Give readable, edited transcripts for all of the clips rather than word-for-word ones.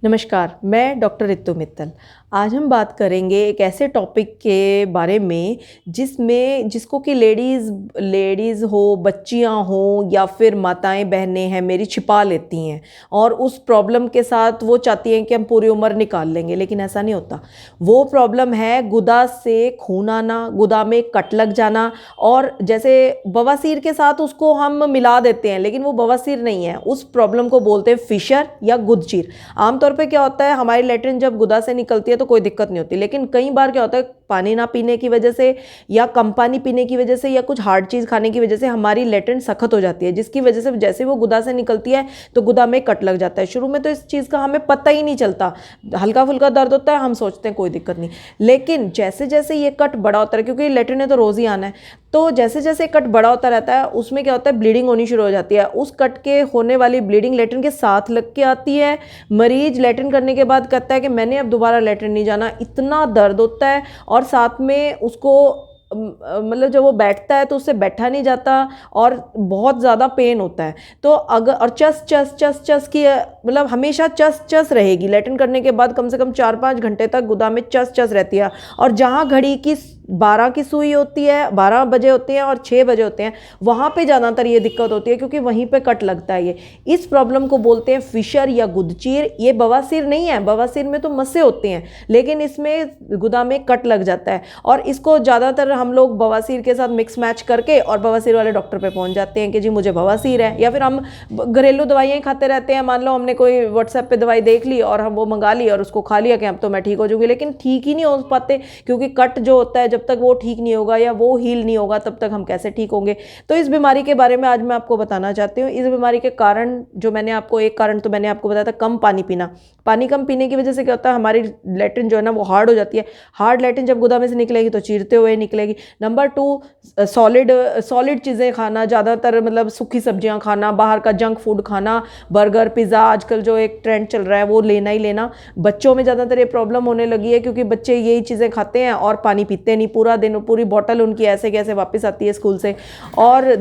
नमस्कार, मैं डॉक्टर रितु मित्तल। आज हम बात करेंगे एक ऐसे टॉपिक के बारे में जिसको कि लेडीज़ हो, बच्चियां हो या फिर माताएं बहनें हैं मेरी छिपा लेती हैं और उस प्रॉब्लम के साथ वो चाहती हैं कि हम पूरी उम्र निकाल लेंगे, लेकिन ऐसा नहीं होता। वो प्रॉब्लम है गुदा से खून आना, गुदा में कट लग जाना। और जैसे बवासीर के साथ उसको हम मिला देते हैं, लेकिन वो बवासीर नहीं है। उस प्रॉब्लम को बोलते हैं फिशर या गुदचीर। आमतौर पे क्या होता है, हमारी लेटरिन जब गुदा से निकलती है तो कोई दिक्कत नहीं होती, लेकिन कई बार क्या होता है, पानी ना पीने की वजह से या कम पानी पीने की वजह से या कुछ हार्ड चीज़ खाने की वजह से हमारी लेटरिन सख्त हो जाती है, जिसकी वजह से जैसे वो गुदा से निकलती है तो गुदा में कट लग जाता है। शुरू में तो इस चीज़ का हमें पता ही नहीं चलता, हल्का फुल्का दर्द होता है, हम सोचते हैं कोई दिक्कत नहीं। लेकिन जैसे जैसे ये कट बड़ा होता है, क्योंकि लेटरिन ने तो रोज़ ही आना है, तो जैसे जैसे कट बड़ा होता रहता है उसमें क्या होता है, ब्लीडिंग होनी शुरू हो जाती है। उस कट के होने वाली ब्लीडिंग लेटरिन के साथ लग के आती है। मरीज लेटरिन करने के बाद कहता है कि मैंने अब दोबारा लेटरिन नहीं जाना। इतना दर्द होता है और साथ में उसको मतलब जब वो बैठता है तो उससे बैठा नहीं जाता और बहुत ज़्यादा पेन होता है। तो अगर और चस चस चस चस की मतलब हमेशा चस चस रहेगी। लेटरिन करने के बाद कम से कम 4-5 घंटे तक गुदा में चस चस रहती है। और जहाँ घड़ी की 12 की सुई होती है, 12 बजे होते हैं और 6 बजे होते हैं, वहाँ पे ज़्यादातर ये दिक्कत होती है, क्योंकि वहीं पे कट लगता है। ये इस प्रॉब्लम को बोलते हैं फिशर या गुदचीर। ये बवासीर नहीं है, बवासीर में तो मस्से होते हैं, लेकिन इसमें गुदा में कट लग जाता है। और इसको ज़्यादातर हम लोग बवासीर के साथ मिक्स मैच करके और बवासीर वाले डॉक्टर पे पहुंच जाते हैं कि जी मुझे बवासीर है। या फिर हम घरेलू दवाइयाँ खाते रहते हैं। मान लो हमने कोई व्हाट्सएप पे दवाई देख ली और हम वो मंगा ली और उसको खा लिया कि अब तो मैं ठीक हो जाऊंगी, लेकिन ठीक ही नहीं हो पाते, क्योंकि कट जो होता है जब तक वो ठीक नहीं होगा या वो हील नहीं होगा तब तक हम कैसे ठीक होंगे। तो इस बीमारी के बारे में आज मैं आपको बताना चाहती हूँ। इस बीमारी के कारण जो मैंने आपको एक कारण तो मैंने आपको बताया था, कम पानी पीना। पानी कम पीने की वजह से क्या होता है, हमारी लेटरिन जो है ना वो हार्ड हो जाती है। हार्ड लेटरिन जब गुदा में से निकलेगी तो चीरते हुए निकलेगी। नंबर 2, सॉलिड चीज़ें खाना, ज़्यादातर मतलब सूखी सब्जियां खाना, बाहर का जंक फूड खाना, बर्गर पिज़्ज़ा आजकल जो एक ट्रेंड चल रहा है वो लेना ही लेना। बच्चों में ज़्यादातर ये प्रॉब्लम होने लगी है, क्योंकि बच्चे यही चीज़ें खाते हैं और पानी पीते नहीं पूरा दिन। पूरी बॉटल उनकी ऐसे कैसे वापस आती है स्कूल से। और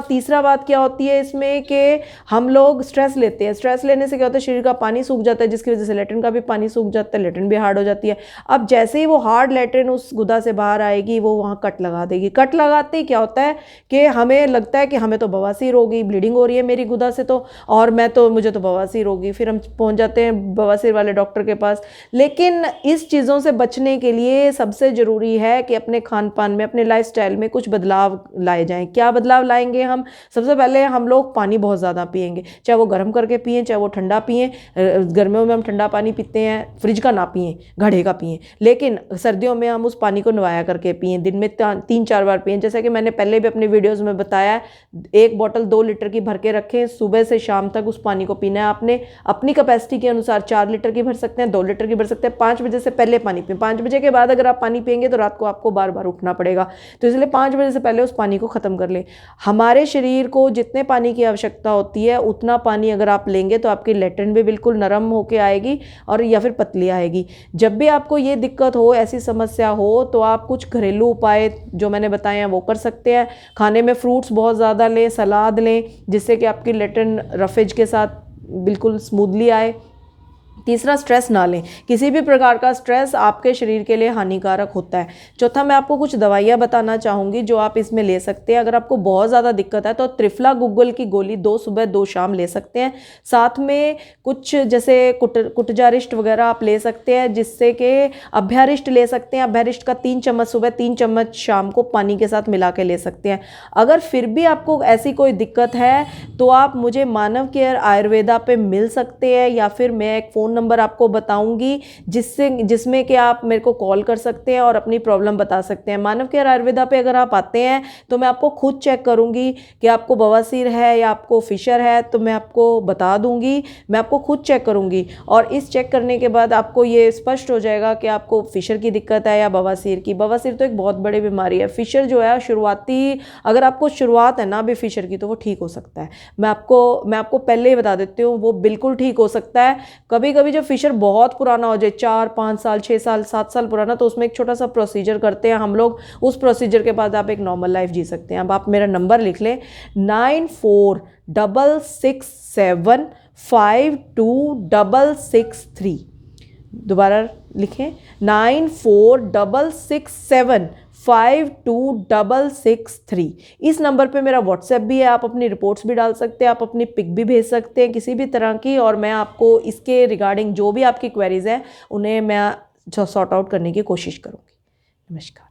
तीसरा बात क्या होती है इसमें कि हम लोग स्ट्रेस लेते हैं। स्ट्रेस लेने से क्या होता है, शरीर का पानी सूख जाता है, जिसकी वजह से लेटरिन का भी पानी सूख जाता है, लेटरिन भी हार्ड हो जाती है। अब जैसे ही वो हार्ड लेटरिन उस गुदा से बाहर आएगी, वो वहाँ कट लगा देगी। कट लगाते ही क्या होता है कि हमें लगता है कि हमें तो बवासीर होगी, ब्लीडिंग हो रही है मेरी गुदा से तो, और मुझे तो बवासीर होगी। फिर हम पहुँच जाते हैं बवासीर वाले डॉक्टर के पास। लेकिन इस चीज़ों से बचने के लिए सबसे ज़रूरी है कि अपने खान पान में, अपने लाइफस्टाइल में कुछ बदलाव लाए जाएं। क्या बदलाव लाएंगे हम? सबसे पहले हम लोग पानी बहुत ज़्यादा पिएंगे, चाहे वो गर्म करके पिएं चाहे वो ठंडा पिएं। गर्मियों में हम ठंडा पानी पीते हैं, फ्रिज का ना पिएं, घड़े का पिएं। लेकिन सर्दियों में हम उस पानी को नवाया करके पिएं, दिन में 3-4 बार पिएं। जैसा कि मैंने पहले भी अपने वीडियोज़ में बताया, एक बोतल 2 लीटर की भर के रखें, सुबह से शाम तक उस पानी को पीना है आपने। अपनी कैपेसिटी के अनुसार 4 लीटर की भर सकते हैं, 2 लीटर की भर सकते हैं। 5 बजे से पहले पानी पिएं। 5 बजे के बाद अगर आप पानी पिएंगे तो रात को आपको बार बार उठना पड़ेगा, तो इसलिए 5 बजे से पहले उस पानी को ख़त्म कर लें। हमारे शरीर को जितने पानी की आवश्यकता होती है उतना पानी अगर आप लेंगे तो आपकी लेटरिन भी बिल्कुल नरम होके आएगी और या फिर पतली आएगी। जब भी आपको ये दिक्कत हो, ऐसी समस्या हो, तो आप कुछ घरेलू उपाय जो मैंने बताए हैं वो कर सकते हैं। खाने में फ्रूट्स बहुत ज़्यादा लें, सलाद लें, जिससे कि आपकी लेटरिन रफेज के साथ बिल्कुल स्मूथली आए। तीसरा, स्ट्रेस ना लें। किसी भी प्रकार का स्ट्रेस आपके शरीर के लिए हानिकारक होता है। चौथा, मैं आपको कुछ दवाइयाँ बताना चाहूँगी जो आप इसमें ले सकते हैं। अगर आपको बहुत ज़्यादा दिक्कत है तो त्रिफला गुग्गल की गोली 2 सुबह 2 शाम ले सकते हैं। साथ में कुछ जैसे कुटजारिष्ट वगैरह आप ले सकते हैं, जिससे कि अभ्यारिष्ट ले सकते हैं। अभ्यारिष्ट का 3 चम्मच सुबह 3 चम्मच शाम को पानी के साथ मिला के ले सकते हैं। अगर फिर भी आपको ऐसी कोई दिक्कत है तो आप मुझे मानव केयर आयुर्वेदा पे मिल सकते हैं, या फिर मैं एक फ़ोन नंबर आपको बताऊंगी जिसमें कि आप मेरे को कॉल कर सकते हैं और अपनी प्रॉब्लम बता सकते हैं। मानव केयर आयुर्वेदा पे अगर आप आते हैं तो मैं आपको खुद चेक करूंगी कि आपको बवासीर है या आपको फिशर है, तो मैं आपको बता दूंगी। मैं आपको खुद चेक करूंगी और इस चेक करने के बाद आपको ये स्पष्ट हो जाएगा कि आपको फिशर की दिक्कत है या बवासीर की। बवासीर तो एक बहुत बड़ी बीमारी है। फिशर जो है शुरुआती, अगर आपको शुरुआत है ना भी फिशर की, तो वो ठीक हो सकता है। मैं आपको पहले ही बता देती हूँ, वो बिल्कुल ठीक हो सकता है। कभी कभी जब फिशर बहुत पुराना हो जाए, 4-5 साल 6 साल 7 साल पुराना, तो उसमें एक छोटा सा प्रोसीजर करते हैं हम लोग। उस प्रोसीजर के बाद आप एक नॉर्मल लाइफ जी सकते हैं। अब आप मेरा नंबर लिख लें, 946674 946663। दोबारा लिखें, 9466752663। इस नंबर पे मेरा व्हाट्सएप भी है, आप अपनी रिपोर्ट्स भी डाल सकते हैं, आप अपनी पिक भी भेज सकते हैं किसी भी तरह की, और मैं आपको इसके रिगार्डिंग जो भी आपकी क्वेरीज हैं उन्हें मैं सॉर्ट आउट करने की कोशिश करूँगी। नमस्कार।